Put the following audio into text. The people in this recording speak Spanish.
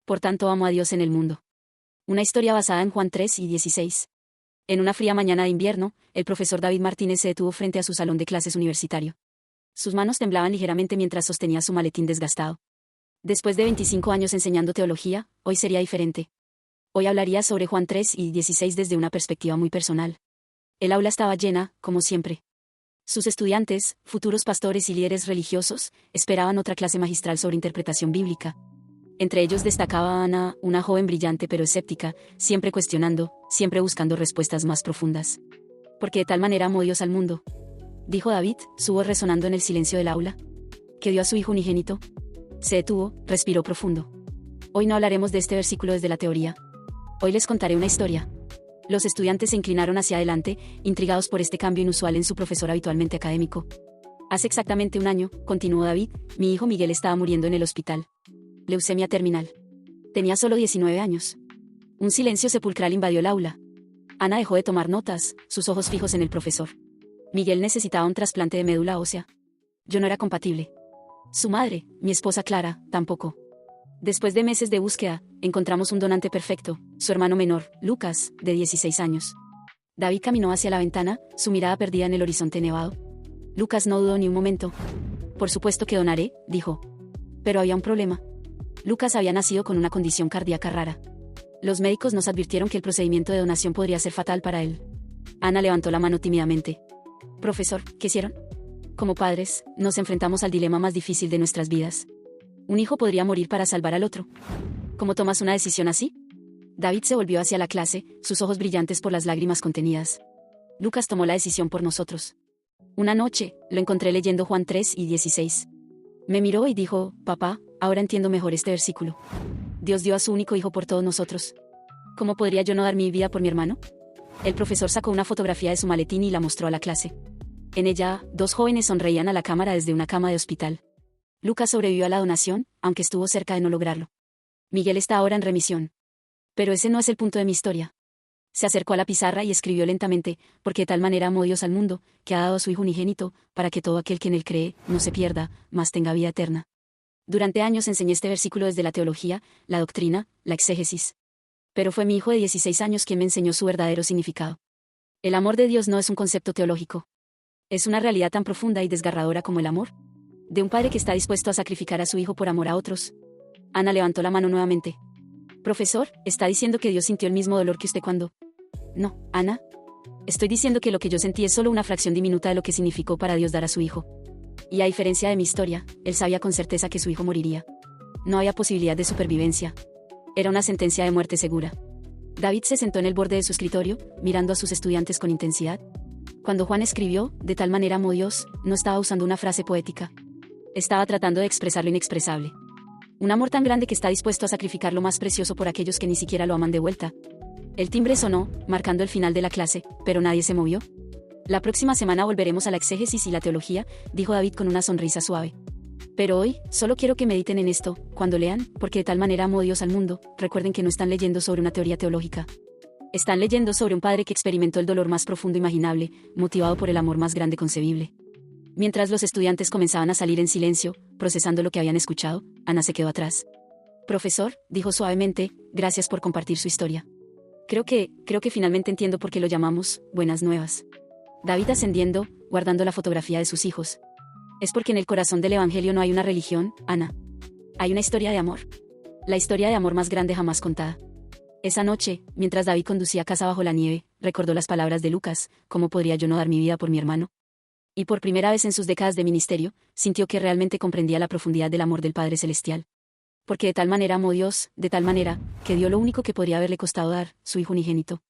Por tanto amo a Dios en el mundo. Una historia basada en Juan 3 y 16. En una fría mañana de invierno, el profesor David Martínez se detuvo frente a su salón de clases universitario. Sus manos temblaban ligeramente mientras sostenía su maletín desgastado. Después de 25 años enseñando teología, hoy sería diferente. Hoy hablaría sobre Juan 3 y 16 desde una perspectiva muy personal. El aula estaba llena, como siempre. Sus estudiantes, futuros pastores y líderes religiosos, esperaban otra clase magistral sobre interpretación bíblica. Entre ellos destacaba Ana, una joven brillante pero escéptica, siempre cuestionando, siempre buscando respuestas más profundas. Porque de tal manera amó Dios al mundo, dijo David, su voz resonando en el silencio del aula, que dio a su hijo unigénito. Se detuvo, respiró profundo. Hoy no hablaremos de este versículo desde la teoría. Hoy les contaré una historia. Los estudiantes se inclinaron hacia adelante, intrigados por este cambio inusual en su profesor habitualmente académico. Hace exactamente un año, continuó David, mi hijo Miguel estaba muriendo en el hospital. Leucemia terminal. Tenía solo 19 años. Un silencio sepulcral invadió el aula. Ana dejó de tomar notas, sus ojos fijos en el profesor. Miguel necesitaba un trasplante de médula ósea. Yo no era compatible. Su madre, mi esposa Clara, tampoco. Después de meses de búsqueda, encontramos un donante perfecto, su hermano menor, Lucas, de 16 años. David caminó hacia la ventana, su mirada perdida en el horizonte nevado. Lucas no dudó ni un momento. Por supuesto que donaré, dijo. Pero había un problema. Lucas había nacido con una condición cardíaca rara. Los médicos nos advirtieron que el procedimiento de donación podría ser fatal para él. Ana levantó la mano tímidamente. Profesor, ¿qué hicieron? Como padres, nos enfrentamos al dilema más difícil de nuestras vidas. Un hijo podría morir para salvar al otro. ¿Cómo tomas una decisión así? David se volvió hacia la clase, sus ojos brillantes por las lágrimas contenidas. Lucas tomó la decisión por nosotros. Una noche, lo encontré leyendo Juan 3 y 16. Me miró y dijo, papá, ahora entiendo mejor este versículo. Dios dio a su único hijo por todos nosotros. ¿Cómo podría yo no dar mi vida por mi hermano? El profesor sacó una fotografía de su maletín y la mostró a la clase. En ella, dos jóvenes sonreían a la cámara desde una cama de hospital. Lucas sobrevivió a la donación, aunque estuvo cerca de no lograrlo. Miguel está ahora en remisión. Pero ese no es el punto de mi historia. Se acercó a la pizarra y escribió lentamente, porque de tal manera amó Dios al mundo, que ha dado a su Hijo unigénito, para que todo aquel que en él cree, no se pierda, mas tenga vida eterna. Durante años enseñé este versículo desde la teología, la doctrina, la exégesis. Pero fue mi hijo de 16 años quien me enseñó su verdadero significado. El amor de Dios no es un concepto teológico. Es una realidad tan profunda y desgarradora como el amor de un padre que está dispuesto a sacrificar a su hijo por amor a otros. Ana levantó la mano nuevamente. Profesor, ¿está diciendo que Dios sintió el mismo dolor que usted cuando? No, Ana. Estoy diciendo que lo que yo sentí es solo una fracción diminuta de lo que significó para Dios dar a su hijo. Y a diferencia de mi historia, él sabía con certeza que su hijo moriría. No había posibilidad de supervivencia. Era una sentencia de muerte segura. David se sentó en el borde de su escritorio, mirando a sus estudiantes con intensidad. Cuando Juan escribió, de tal manera amó Dios, no estaba usando una frase poética. Estaba tratando de expresar lo inexpresable. Un amor tan grande que está dispuesto a sacrificar lo más precioso por aquellos que ni siquiera lo aman de vuelta. El timbre sonó, marcando el final de la clase, pero nadie se movió. La próxima semana volveremos a la exégesis y la teología, dijo David con una sonrisa suave. Pero hoy, solo quiero que mediten en esto, cuando lean, porque de tal manera amó Dios al mundo, recuerden que no están leyendo sobre una teoría teológica. Están leyendo sobre un padre que experimentó el dolor más profundo imaginable, motivado por el amor más grande concebible. Mientras los estudiantes comenzaban a salir en silencio, procesando lo que habían escuchado, Ana se quedó atrás. Profesor, dijo suavemente, gracias por compartir su historia. Creo que finalmente entiendo por qué lo llamamos Buenas Nuevas. David ascendiendo, guardando la fotografía de sus hijos. Es porque en el corazón del Evangelio no hay una religión, Ana. Hay una historia de amor. La historia de amor más grande jamás contada. Esa noche, mientras David conducía a casa bajo la nieve, recordó las palabras de Lucas, ¿cómo podría yo no dar mi vida por mi hermano? Y por primera vez en sus décadas de ministerio, sintió que realmente comprendía la profundidad del amor del Padre Celestial. Porque de tal manera amó Dios, de tal manera, que dio lo único que podría haberle costado dar, su Hijo unigénito.